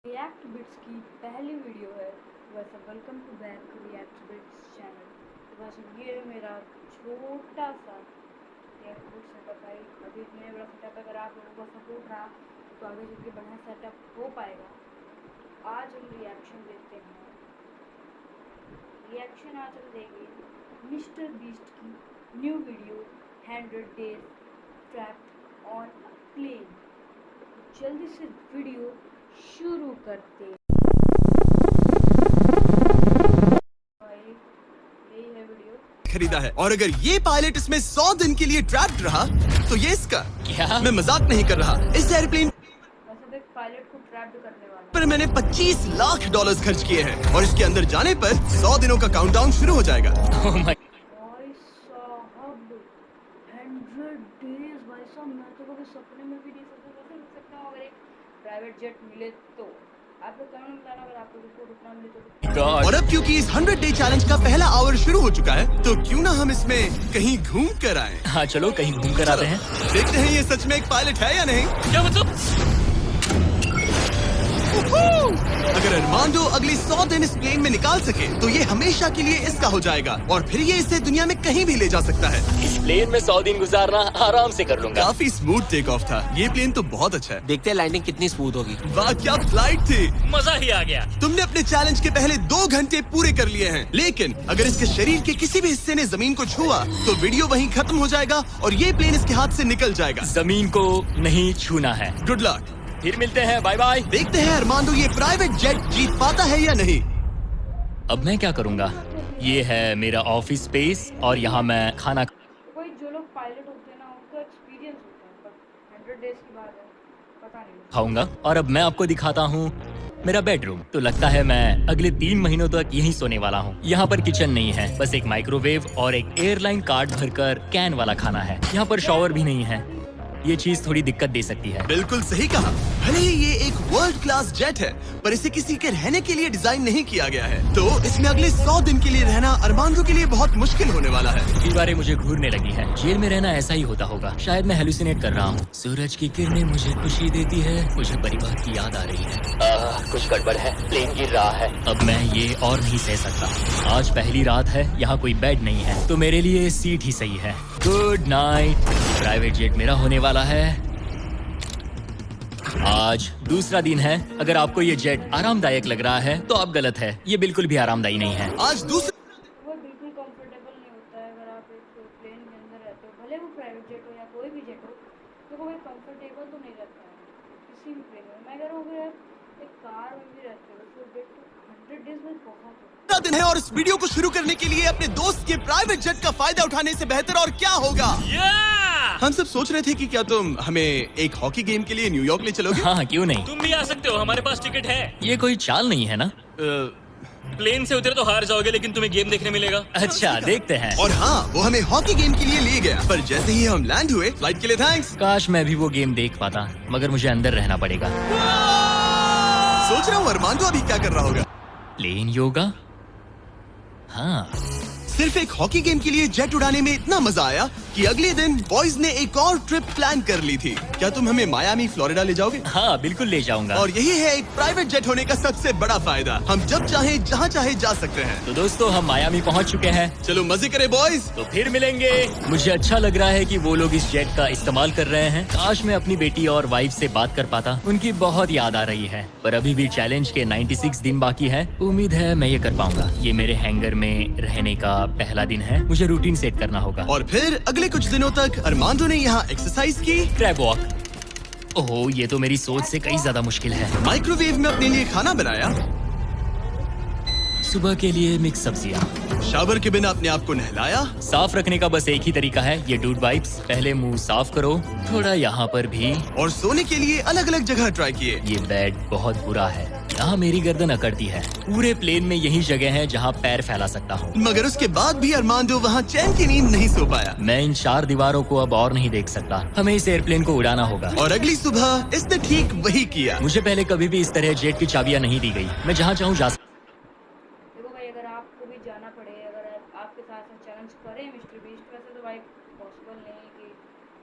React bits की पहली video है। वैसे welcome to back react bits channel. तो बस ये है मेरा छोटा सा रिएक्ट बिट्स सेटअप है। अभी इतने बड़ा सेटअप है, अगर आप लोगों का सपोर्ट रहा तो आगे चल के बढ़िया सेटअप हो पाएगा। आज हम रिएक्शन देखते हैं। रिएक्शन आज हम देंगे मिस्टर बीस्ट की new video 100 days trapped on a plane. जल्दी से वीडियो शुरू करते हैं। यही है वीडियो। खरीदा है और अगर ये पायलट इसमें 100 दिन के लिए ट्रैप्ड रहा तो ये इसका क्या? मैं मजाक नहीं कर रहा। इस एयरप्लेन वैसे एक पायलट को ट्रैप्ड करने वाला पर मैंने 25 लाख डॉलर्स खर्च किए हैं और इसके अंदर जाने पर 100 दिनों का काउंटडाउन शुरू हो जाएगा। Oh my... भाई साहब 100 डेज। भाई साहब मैं तो कभी सपने में भी नहीं सोच सकता हूँ अगर एक प्राइवेट जेट मिले तो। आप लोग कमेंट में बताना अगर आप लोगों को रुकना मिले तो। God. और अब क्योंकि इस 100 डे चैलेंज का पहला आवर शुरू हो चुका है तो क्यों ना हम इसमें कहीं घूम कर आए। हाँ चलो कहीं घूम कर आते हैं। देखते हैं ये सच में एक पायलट है या नहीं। क्या मतलब? अगर अरमांडो अगली 100 दिन इस प्लेन में निकाल सके तो ये हमेशा के लिए इसका हो जाएगा और फिर ये इसे दुनिया में कहीं भी ले जा सकता है। इस प्लेन में 100 दिन गुजारना आराम से कर लूंगा। काफी स्मूथ टेक ऑफ था। ये प्लेन तो बहुत अच्छा है। देखते हैं लैंडिंग कितनी स्मूथ होगी। वाह क्या फ्लाइट थी। मजा ही आ गया। तुमने अपने चैलेंज के पहले 2 घंटे पूरे कर लिए हैं, लेकिन अगर इसके शरीर के किसी भी हिस्से ने जमीन को छुआ तो वीडियो वहीं खत्म हो जाएगा और ये प्लेन इसके हाथ से निकल जाएगा। जमीन को नहीं छूना है। Good luck. फिर मिलते हैं, बाय बाय। देखते हैं अरमांडो ये प्राइवेट जेट जीत पाता है या नहीं। अब मैं क्या करूंगा? ये है मेरा ऑफिस स्पेस और यहाँ मैं खाना कोई जो लोग पायलट होते हैं ना उनको एक्सपीरियंस होता है, पर 100 डेज की बात है पता नहीं। खाऊंगा और अब मैं आपको दिखाता हूँ मेरा बेडरूम। तो लगता है मैं अगले 3 महीनों तक यहीं सोने वाला हूँ। यहाँ पर किचन नहीं है, बस एक माइक्रोवेव और एक एयरलाइन कार्ड भरकर कैन वाला खाना है। यहाँ पर शॉवर भी नहीं है। ये चीज थोड़ी दिक्कत दे सकती है। बिल्कुल सही कहा। भले ही ये एक वर्ल्ड क्लास जेट है पर इसे किसी के रहने के लिए डिजाइन नहीं किया गया है, तो इसमें अगले 100 दिन के लिए रहना अरमांडो के लिए बहुत मुश्किल होने वाला है। दीवारें मुझे घूरने लगी है। जेल में रहना ऐसा ही होता होगा। शायद मैं हेलुसिनेट कर रहा हूँ। सूरज की किरणें मुझे खुशी देती है। मुझे परिवार की याद आ रही है। कुछ गड़बड़ है। प्लेन गिर रहा है। अब मैं ये और नहीं सह सकता। आज पहली रात है, यहाँ कोई बेड नहीं है, तो मेरे लिए सीट ही सही है। Good night. प्राइवेट जेट मेरा होने वाला है। आज दूसरा दिन है। अगर आपको ये जेट आरामदायक लग रहा है तो आप गलत है। ये बिल्कुल भी आरामदायी नहीं है। आज दूसरा वो बिल्कुल कंफर्टेबल नहीं होता है। अगर आप एक प्लेन के अंदर रहते हो, भले वो प्राइवेट जेट हो या कोई भी जेट हो, तो वो कंफर्टेबल तो नहीं रहता है किसी भी प्लेन में। मैं कह रहा हूँ अगर आप एक कार में भी रहते हो तो डेट 100 डेज में बहुत हो। दिन है और इस वीडियो को शुरू करने के लिए अपने दोस्त के प्राइवेट जेट का फायदा उठाने से बेहतर और क्या होगा। हम सब सोच रहे थे कि क्या तुम हमें एक हॉकी गेम के लिए न्यूयॉर्क ले चलोगे। हाँ क्यों नहीं। तुम भी आ सकते हो, हमारे पास टिकट है। ये कोई चाल नहीं है ना। प्लेन से उतरे तो हार जाओगे लेकिन तुम्हें गेम देखने मिलेगा। अच्छा देखते हैं। और हाँ, वो हमें हॉकी गेम के लिए ले गया, पर जैसे ही हम लैंड हुए फ्लाइट के लिए थैंक्स। काश मैं भी वो गेम देख पाता, मगर मुझे अंदर रहना पड़ेगा। सोच रहा हूँ अरमांडो अभी क्या कर रहा होगा। प्लेन योगा। हाँ सिर्फ एक हॉकी गेम के लिए जेट उड़ाने में इतना मजा आया कि अगले दिन बॉयज ने एक और ट्रिप प्लान कर ली थी। क्या तुम हमें मायामी फ्लोरिडा ले जाओगे? हाँ बिल्कुल ले जाऊंगा। और यही है एक प्राइवेट जेट होने का सबसे बड़ा फायदा, हम जब चाहे जहाँ चाहे जा सकते हैं। तो दोस्तों हम मायामी पहुंच चुके हैं। चलो मजे करें बॉयज। तो फिर मिलेंगे। मुझे अच्छा लग रहा है कि वो लोग इस जेट का इस्तेमाल कर रहे हैं। काश मैं अपनी बेटी और वाइफ से बात कर पाता। उनकी बहुत याद आ रही है। पर अभी भी चैलेंज के 96 दिन बाकी है। उम्मीद है मैं ये कर पाऊंगा। ये मेरे हैंगर में रहने का पहला दिन है। मुझे रूटीन सेट करना होगा। और फिर अगले कुछ दिनों तक अरमांडो ने यहाँ एक्सरसाइज की, क्रैब वॉक। ओह ये तो मेरी सोच से कई ज्यादा मुश्किल है। माइक्रोवेव में अपने लिए खाना बनाया, सुबह के लिए मिक्स सब्जियाँ। शावर के बिना अपने आप को नहलाया। साफ रखने का बस एक ही तरीका है, ये डूड वाइप्स। पहले मुंह साफ करो, थोड़ा यहाँ पर भी। और सोने के लिए अलग अलग जगह ट्राई किए। ये बेड बहुत बुरा है। यहाँ मेरी गर्दन अकड़ती है। पूरे प्लेन में यही जगह है जहाँ पैर फैला सकता हूँ। मगर उसके बाद भी अरमांडो वहाँ चैन की नींद नहीं सो पाया। मैं इन 4 दीवारों को अब और नहीं देख सकता। हमें इस एयरप्लेन को उड़ाना होगा। और अगली सुबह इसने ठीक वही किया। मुझे पहले कभी भी इस तरह जेट की चाबियाँ नहीं दी गई। मैं जहाँ चाहूँ जा सकता। देखो भाई, अगर आपको भी जाना पड़े, अगर आपके साथ चैलेंज करें मिस्टर बीस्ट, वैसे तो भाई पॉसिबल नहीं कि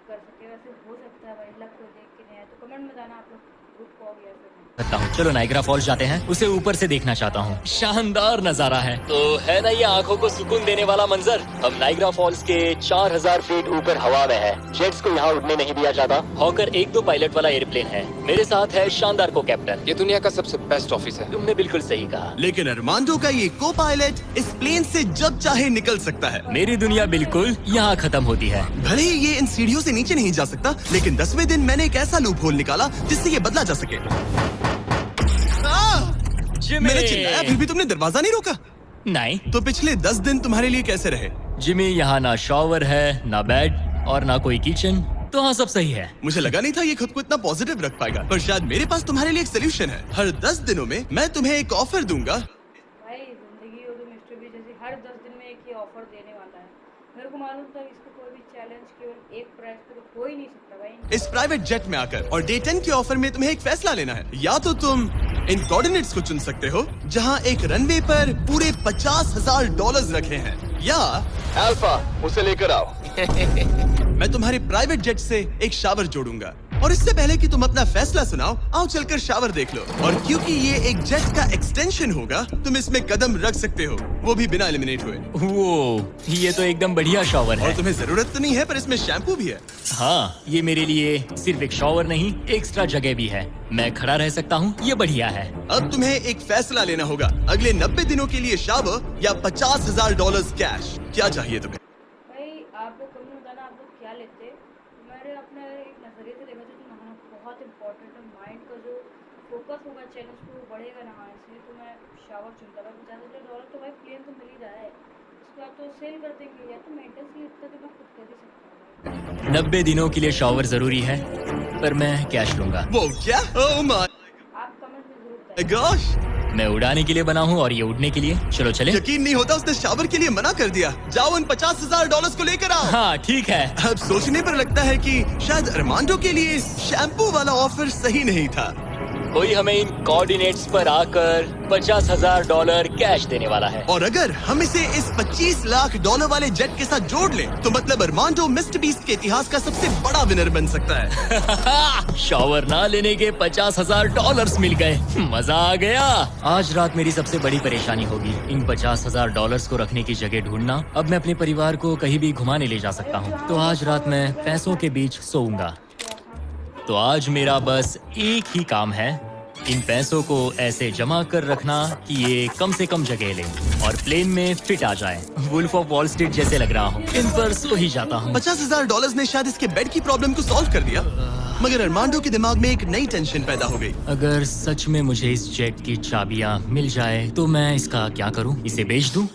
कर सके। वैसे हो सकता है भाई, लक को देख के नहीं है तो कमेंट में बताना आप लोग ग्रुप को गया। सकता हूँ। चलो नाइग्रा फॉल्स जाते हैं, उसे ऊपर से देखना चाहता हूँ। शानदार नजारा है। तो है ना ये आंखों को सुकून देने वाला मंजर। हम नाइग्रा फॉल्स के 4000 फीट ऊपर हवा में है। जेट्स को यहाँ उड़ने नहीं दिया जाता। हॉकर 1-2 पायलट वाला एयरप्लेन है। मेरे साथ है शानदार को कैप्टन। ये दुनिया का सबसे बेस्ट ऑफिस है। तुमने बिल्कुल सही कहा। लेकिन अरमांडो का ये को पायलट इस प्लेन से जब चाहे निकल सकता है। मेरी दुनिया बिल्कुल यहाँ खत्म होती है। भले ही ये इन सीढ़ियों से नीचे नहीं जा सकता, लेकिन 10वें दिन मैंने एक ऐसा लूप होल निकाला जिससे ये बदला जा सके। मैंने चिल्लाया, फिर भी तुमने दरवाजा नहीं रोका। नहीं तो पिछले 10 दिन तुम्हारे लिए कैसे रहे? जिमी, यहाँ ना शॉवर है, ना बेड और ना कोई किचन, तो हाँ सब सही है। मुझे लगा नहीं था ये खुद को इतना पॉजिटिव रख पाएगा, पर शायद मेरे पास तुम्हारे लिए एक सोल्यूशन है। हर 10 दिनों में मैं तुम्हें एक ऑफर दूंगा। भाई जिंदगी हो तो मिस्टर बी जैसी हर 10 दिन में एक ही ऑफर देने वाला है। मेरे को मालूम था इसको कोई भी चैलेंज केवल एक प्राइस पे तो हो ही नहीं सकता भाई। इस प्राइवेट जेट में आकर और डे 10 के ऑफर में तुम्हें एक फैसला लेना है। या तो तुम इन कोऑर्डिनेट्स को चुन सकते हो जहां एक रनवे पर पूरे $50,000 रखे हैं, या अल्फा, उसे लेकर आओ। मैं तुम्हारे प्राइवेट जेट से एक शावर जोड़ूंगा। और इससे पहले कि तुम अपना फैसला सुनाओ, आओ चलकर शावर देख लो। और क्योंकि ये एक जेट का एक्सटेंशन होगा, तुम इसमें कदम रख सकते हो, वो भी बिना एलिमिनेट हुए। वो ये तो एकदम बढ़िया शॉवर और है। तुम्हें जरूरत तो नहीं है, पर इसमें शैम्पू भी है। हाँ, ये मेरे लिए सिर्फ एक शॉवर नहीं, एक्स्ट्रा जगह भी है। मैं खड़ा रह सकता हूँ, ये बढ़िया है। अब तुम्हें एक फैसला लेना होगा, अगले 90 दिनों के लिए शावर या $50,000 कैश। क्या चाहिए तुम्हें? भाई आप लोग कम बताना आप लोग क्या लेते। मेरे अपने एक नजरिए से देखा जाए तो नहाना बहुत इंपॉर्टेंट है। माइंड का जो फोकस होगा चैलेंज पे वो बढ़ेगा नहाने से, तो मैं शावर चुनता था। $50,000 तो भाई प्लेन तो मिल ही जाए, उसके बाद तो सेल कर देंगे, या तो मेंटेनेंस के लिए इतना तो मैं खुद कर ही सकता हूँ। 90 दिनों के लिए शॉवर जरूरी है, पर मैं कैश लूंगा। वो क्या? ओह माय आप कमेंट में जरूर बताइए। गॉश, मैं उड़ाने के लिए बना हूँ और ये उड़ने के लिए। चलो चले। यकीन नहीं होता उसने शावर के लिए मना कर दिया। जाओ उन $50,000 को लेकर आओ। हाँ ठीक है। अब सोचने पर लगता है कि शायद अरमांडो के लिए शैम्पू वाला ऑफर सही नहीं था। कोई हमें इन कोऑर्डिनेट्स पर आकर $50,000 कैश देने वाला है। और अगर हम इसे इस $25 लाख वाले जेट के साथ जोड़ लें, तो मतलब अरमांडो मिस्टर बीस्ट के इतिहास का सबसे बड़ा विनर बन सकता है। शॉवर ना लेने के $50,000 मिल गए, मजा आ गया। आज रात मेरी सबसे बड़ी परेशानी होगी इन $50,000 को रखने की जगह ढूंढना। अब मैं अपने परिवार को कहीं भी घुमाने ले जा सकता हूँ, तो आज रात मैं पैसों के बीच सोऊंगा। तो आज मेरा बस एक ही काम है, इन पैसों को ऐसे जमा कर रखना कि ये कम से कम जगह लें और प्लेन में फिट आ जाए। वुल्फ ऑफ वॉल स्ट्रीट जैसे लग रहा हूँ। इन पर सो ही जाता हूँ। $50,000 ने शायद इसके बेड की प्रॉब्लम को सॉल्व कर दिया, मगर अरमांडो के दिमाग में एक नई टेंशन पैदा हो गई। अगर सच में मुझे इस जेट की चाबियां मिल जाए तो मैं इसका क्या करूं? इसे बेच दूं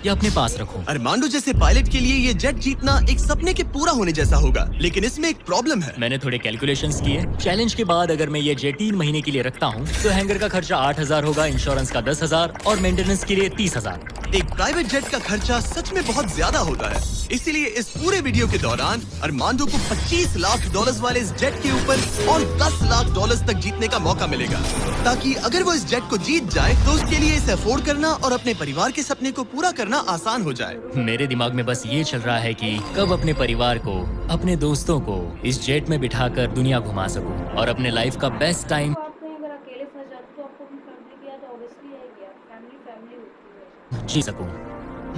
या अपने पास रखूं? अरमांडो जैसे पायलट के लिए ये जेट जीतना एक सपने के पूरा होने जैसा होगा, लेकिन इसमें एक प्रॉब्लम है। मैंने थोड़े कैलकुलेशंस किए। चैलेंज के बाद अगर मैं ये जेट 3 महीने के लिए रखता हूँ तो हैंगर का खर्चा 8,000 होगा, इंश्योरेंस का 10,000 और मेंटेनेंस के लिए 30,000। एक प्राइवेट जेट का खर्चा सच में बहुत ज्यादा होता है, इसीलिए इस पूरे वीडियो के दौरान अरमांडो को $25 लाख वाले इस जेट के ऊपर और $10 लाख तक जीतने का मौका मिलेगा, ताकि अगर वो इस जेट को जीत जाए तो उसके लिए इसे अफोर्ड करना और अपने परिवार के सपने को पूरा करना आसान हो जाए। मेरे दिमाग में बस ये चल रहा है कि कब अपने परिवार को, अपने दोस्तों को इस जेट में बिठाकर दुनिया घुमा सकूं और अपने लाइफ का बेस्ट टाइम तो आप कहीं अगर अकेले फंस जाते तो आपको अपनी फैमिली की याद ऑब्वियसली आएगी। फैमिली फैमिली होती है। जी सकूं।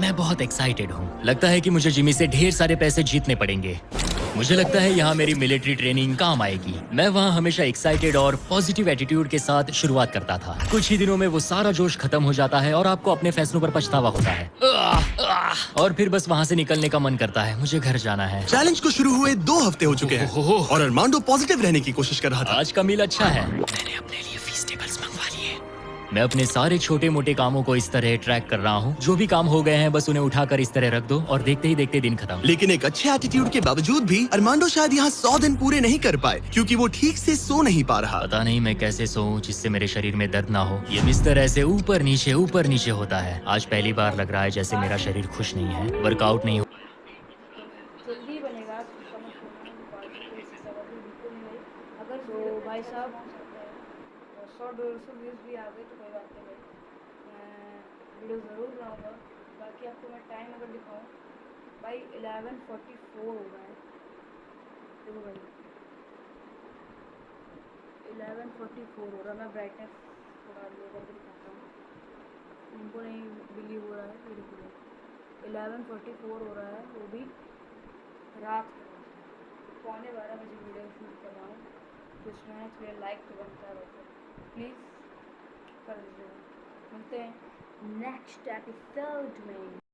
मैं बहुत एक्साइटेड हूँ। लगता है कि मुझे जिमी से ढेर सारे पैसे जीतने पड़ेंगे। मुझे लगता है यहाँ मेरी मिलिट्री ट्रेनिंग काम आएगी। मैं वहाँ हमेशा एक्साइटेड और पॉजिटिव एटीट्यूड के साथ शुरुआत करता था। कुछ ही दिनों में वो सारा जोश खत्म हो जाता है और आपको अपने फैसलों पर पछतावा होता है, और फिर बस वहाँ से निकलने का मन करता है। मुझे घर जाना है। चैलेंज को शुरू हुए 2 हफ्ते हो चुके हैं और अरमांडो पॉजिटिव रहने की कोशिश कर रहा था। आज का मील अच्छा है। मैंने अपने लिए फेस्टिवल्स मंगवा लिए। मैं अपने सारे छोटे मोटे कामों को इस तरह ट्रैक कर रहा हूँ। जो भी काम हो गए हैं बस उन्हें उठाकर इस तरह रख दो और देखते ही देखते दिन खत्म। लेकिन एक अच्छे एटीट्यूड के बावजूद भी अरमांडो शायद यहाँ 100 दिन पूरे नहीं कर पाए, क्योंकि वो ठीक से सो नहीं पा रहा। पता नहीं मैं कैसे सोऊं जिससे मेरे शरीर में दर्द ना हो। ये बिस्तर ऐसे ऊपर नीचे होता है। आज पहली बार लग रहा है जैसे मेरा शरीर खुश नहीं है। वर्कआउट नहीं हो। जल्दी बनेगा, समझ बिल्कुल नहीं। अगर तो भाई साहब 100-150 व्यूज़ भी आ गए तो कोई बात नहीं भाई, मैं वीडियो ज़रूर बनाऊँगा। बाकी आपको मैं टाइम अगर दिखाऊँ भाई 11:44 हो गया है। देखो भाई 11:44 हो रहा है। मैं ब्राइटनेस थोड़ा लो करके दिखाता हूँ, उनको नहीं बिलीव हो रहा है मेरे को। 11:44 हो रहा है, वो भी रात का। 11:15 बजे वीडियो शूट कर रहा हूँ। कुछ नया थोड़ा लाइक तो बनता है, वैसे प्लीज़ कर दीजिएगा। मिलते हैं नेक्स्ट एपिसोड में।